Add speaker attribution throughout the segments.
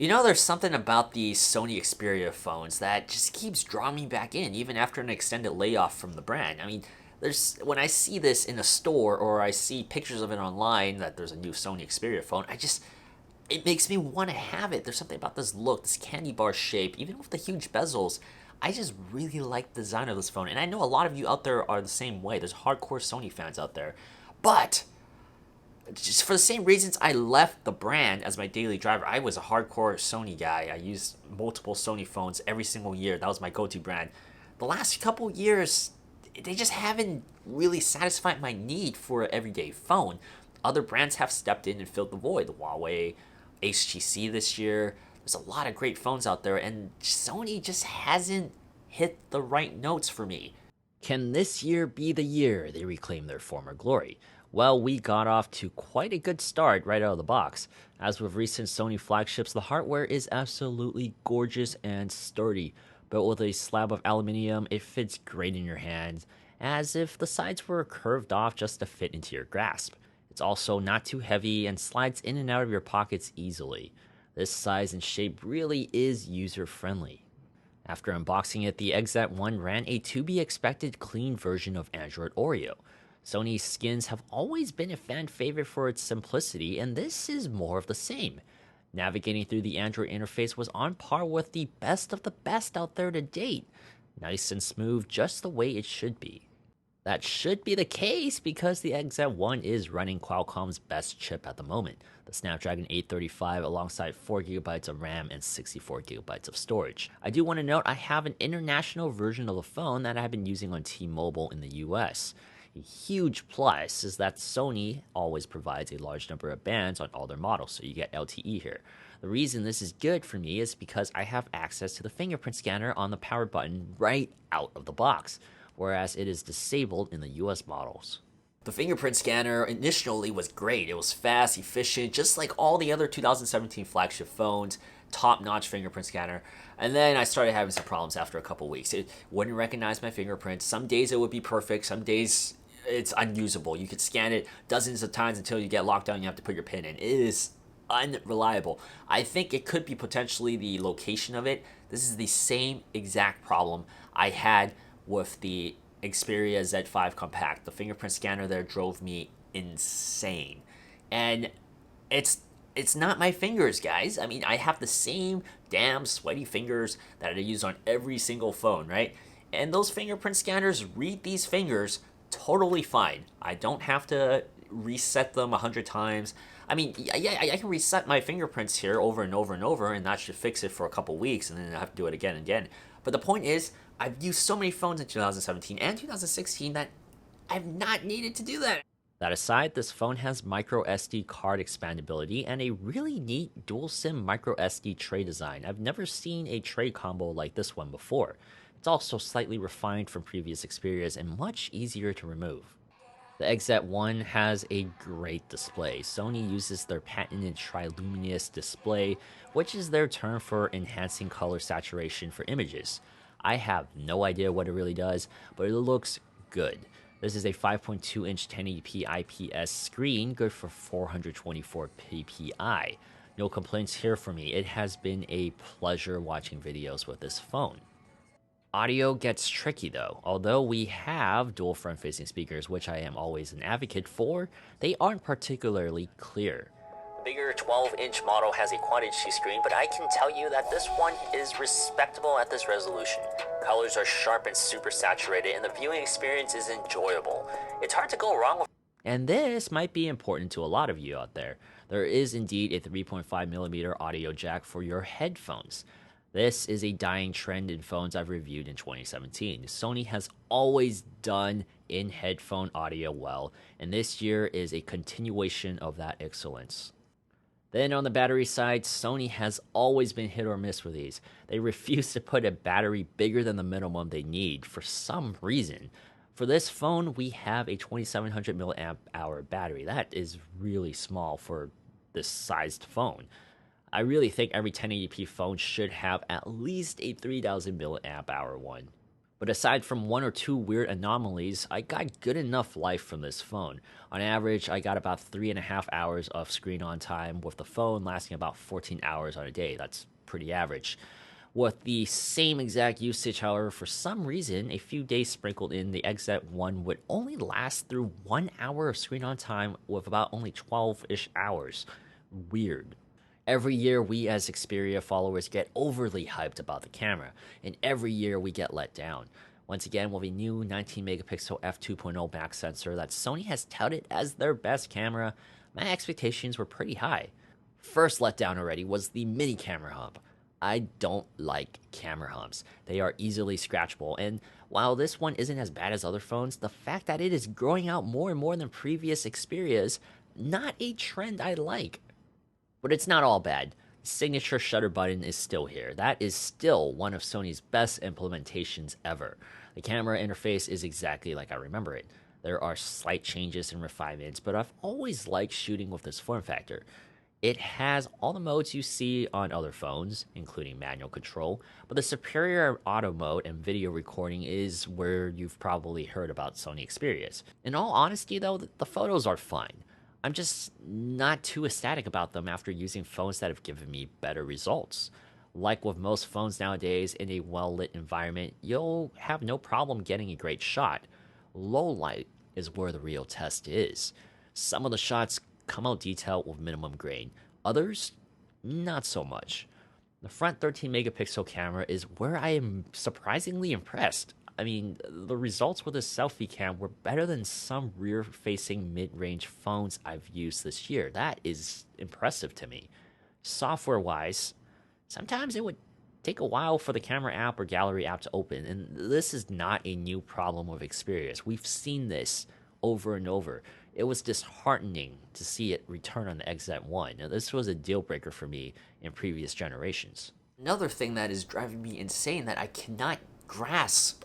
Speaker 1: There's something about the Sony Xperia phones that just keeps drawing me back in, even after an extended layoff from the brand. There's when I see this in a store or I see pictures of it online that there's a new Sony Xperia phone, it makes me want to have it. There's something about this look, this candy bar shape, even with the huge bezels. I just really like the design of this phone, and I know a lot of you out there are the same way. There's hardcore Sony fans out there, but just for the same reasons I left the brand as my daily driver. I was a hardcore Sony guy. I used multiple Sony phones every single year. That was my go-to brand. The last couple years, they just haven't really satisfied my need for an everyday phone. Other brands have stepped in and filled the void. The Huawei, HTC this year. There's a lot of great phones out there, and Sony just hasn't hit the right notes for me. Can this year be the year they reclaim their former glory? Well, we got off to quite a good start right out of the box. As with recent Sony flagships, the hardware is absolutely gorgeous and sturdy. Built with a slab of aluminium, it fits great in your hands, as if the sides were curved off just to fit into your grasp. It's also not too heavy and slides in and out of your pockets easily. This size and shape really is user-friendly. After unboxing it, the XZ1 ran a to-be-expected clean version of Android Oreo. Sony's skins have always been a fan favorite for its simplicity, and this is more of the same. Navigating through the Android interface was on par with the best of the best out there to date. Nice and smooth, just the way it should be. That should be the case because the XZ1 is running Qualcomm's best chip at the moment, the Snapdragon 835, alongside 4GB of RAM and 64GB of storage. I do want to note I have an international version of the phone that I have been using on T-Mobile in the US. A huge plus is that Sony always provides a large number of bands on all their models, so you get LTE here. The reason this is good for me is because I have access to the fingerprint scanner on the power button right out of the box, whereas it is disabled in the US models. The fingerprint scanner initially was great. It was fast, efficient, just like all the other 2017 flagship phones, top-notch fingerprint scanner. And then I started having some problems after a couple weeks. It wouldn't recognize my fingerprints. Some days it would be perfect, some days it's unusable. You could scan it dozens of times until you get locked down and you have to put your PIN in. It is unreliable. I think it could be potentially the location of it. This is the same exact problem I had with the Xperia Z5 Compact. The fingerprint scanner there drove me insane. And it's not my fingers, guys. I have the same damn sweaty fingers that I use on every single phone, right? And those fingerprint scanners read these fingers totally fine. I don't have to reset them 100 times. Yeah, I can reset my fingerprints here over and over and over, and that should fix it for a couple weeks, and then I have to do it again and again. But the point is, I've used so many phones in 2017 and 2016 that I've not needed to do that. That aside, this phone has micro SD card expandability and a really neat dual SIM micro SD tray design. I've never seen a tray combo like this one before. It's also slightly refined from previous Xperias and much easier to remove. The XZ1 has a great display. Sony uses their patented triluminous display, which is their term for enhancing color saturation for images. I have no idea what it really does, but it looks good. This is a 5.2-inch 1080p IPS screen, good for 424 ppi. No complaints here for me. It has been a pleasure watching videos with this phone. Audio gets tricky though. Although we have dual front-facing speakers, which I am always an advocate for, they aren't particularly clear. The bigger 12-inch model has a Quad HD screen, but I can tell you that this one is respectable at this resolution. Colors are sharp and super saturated, and the viewing experience is enjoyable. It's hard to go wrong with. And this might be important to a lot of you out there. There is indeed a 3.5mm audio jack for your headphones. This is a dying trend in phones I've reviewed in 2017. Sony has always done in-headphone audio well, and this year is a continuation of that excellence. Then on the battery side, Sony has always been hit or miss with these. They refuse to put a battery bigger than the minimum they need for some reason. For this phone, we have a 2700 mAh battery. That is really small for this sized phone. I really think every 1080p phone should have at least a 3000 mAh one. But aside from one or two weird anomalies, I got good enough life from this phone. On average, I got about 3.5 hours of screen on time, with the phone lasting about 14 hours on a day. That's pretty average. With the same exact usage, however, for some reason, a few days sprinkled in, the XZ1 would only last through 1 hour of screen on time with about only 12-ish hours. Weird. Every year, we as Xperia followers get overly hyped about the camera, and every year we get let down. Once again, with a new 19 megapixel f2.0 max sensor that Sony has touted as their best camera, my expectations were pretty high. First letdown already was the mini camera hump. I don't like camera humps. They are easily scratchable, and while this one isn't as bad as other phones, the fact that it is growing out more and more than previous Xperias, not a trend I like. But it's not all bad. The signature shutter button is still here. That is still one of Sony's best implementations ever. The camera interface is exactly like I remember it. There are slight changes and refinements, but I've always liked shooting with this form factor. It has all the modes you see on other phones, including manual control, but the superior auto mode and video recording is where you've probably heard about Sony Xperias. In all honesty though, the photos are fine. I'm just not too ecstatic about them after using phones that have given me better results. Like with most phones nowadays, in a well-lit environment, you'll have no problem getting a great shot. Low light is where the real test is. Some of the shots come out detailed with minimum grain, others, not so much. The front 13 megapixel camera is where I am surprisingly impressed. I mean, the results with a selfie cam were better than some rear-facing mid-range phones I've used this year. That is impressive to me. Software-wise, sometimes it would take a while for the camera app or gallery app to open, and this is not a new problem with Xperia. We've seen this over and over. It was disheartening to see it return on the XZ1. Now, this was a deal breaker for me in previous generations. Another thing that is driving me insane that I cannot grasp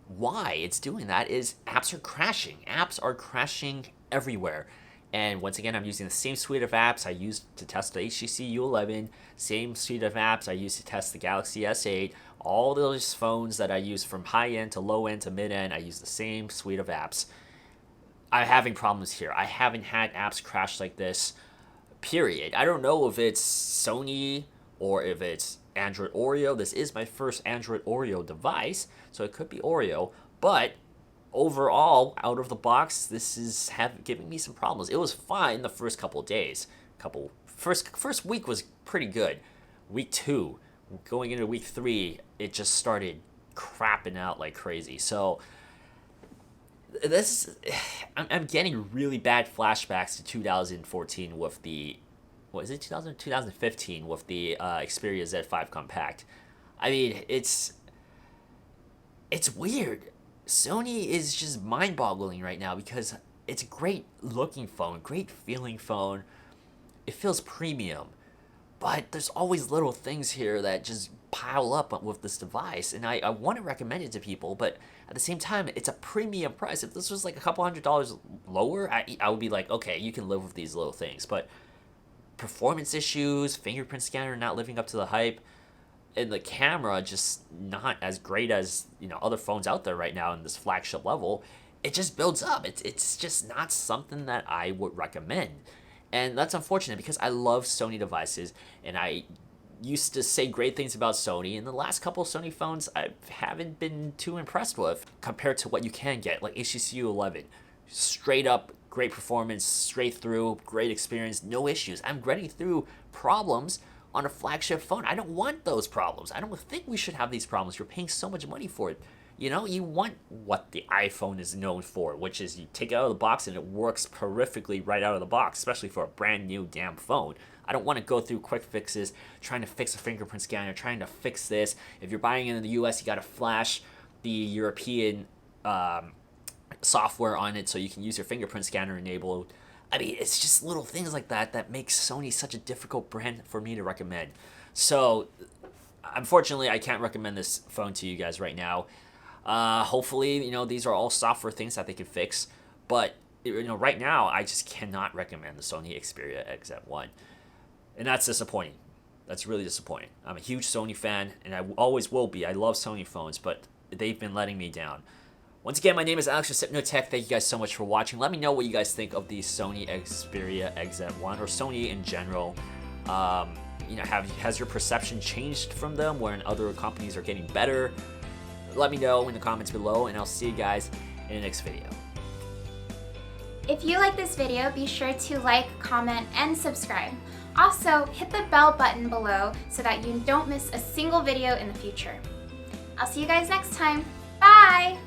Speaker 1: why it's doing that is apps are crashing. Apps are crashing everywhere. And once again, I'm using the same suite of apps I used to test the HTC U11, same suite of apps I used to test the Galaxy S8, all those phones that I use from high-end to low-end to mid-end, I use the same suite of apps. I'm having problems here. I haven't had apps crash like this, period. I don't know if it's Sony or if it's Android Oreo. This is my first Android Oreo device, so it could be Oreo, but overall, out of the box, this is giving me some problems. It was fine the first couple of days. First week was pretty good. Week 2, going into week 3, it just started crapping out like crazy. So I'm getting really bad flashbacks to 2014 with the, what is it, 2015 with the Xperia Z5 Compact. I mean, it's weird. Sony is just mind-boggling right now because it's a great looking phone, great feeling phone. It feels premium, but there's always little things here that just pile up with this device, and I want to recommend it to people, but at the same time, it's a premium price. If this was like a couple $100 lower, I would be like, okay, you can live with these little things, but performance issues, fingerprint scanner not living up to the hype, and the camera just not as great as, you know, other phones out there right now in this flagship level, it just builds up. It's just not something that I would recommend. And that's unfortunate because I love Sony devices, and I used to say great things about Sony, and the last couple of Sony phones I haven't been too impressed with compared to what you can get, like HTC U11. Straight up great performance, straight through, great experience, no issues. I'm getting through problems on a flagship phone. I don't want those problems. I don't think we should have these problems. You're paying so much money for it. You know, you want what the iPhone is known for, which is you take it out of the box and it works perfectly right out of the box, especially for a brand new damn phone. I don't want to go through quick fixes, trying to fix a fingerprint scanner, trying to fix this. If you're buying it in the US, you got to flash the European software on it so you can use your fingerprint scanner enabled. I mean, it's just little things like that that makes Sony such a difficult brand for me to recommend. So, unfortunately, I can't recommend this phone to you guys right now. Hopefully, you know, these are all software things that they can fix. But, you know, right now, I just cannot recommend the Sony Xperia XZ1. And that's disappointing. That's really disappointing. I'm a huge Sony fan, and I always will be. I love Sony phones, but they've been letting me down. Once again, my name is Alex with Hypnotech. Thank you guys so much for watching. Let me know what you guys think of the Sony Xperia XZ1 or Sony in general. Has your perception changed from them when other companies are getting better? Let me know in the comments below, and I'll see you guys in the next video.
Speaker 2: If you like this video, be sure to like, comment, and subscribe. Also, hit the bell button below so that you don't miss a single video in the future. I'll see you guys next time. Bye!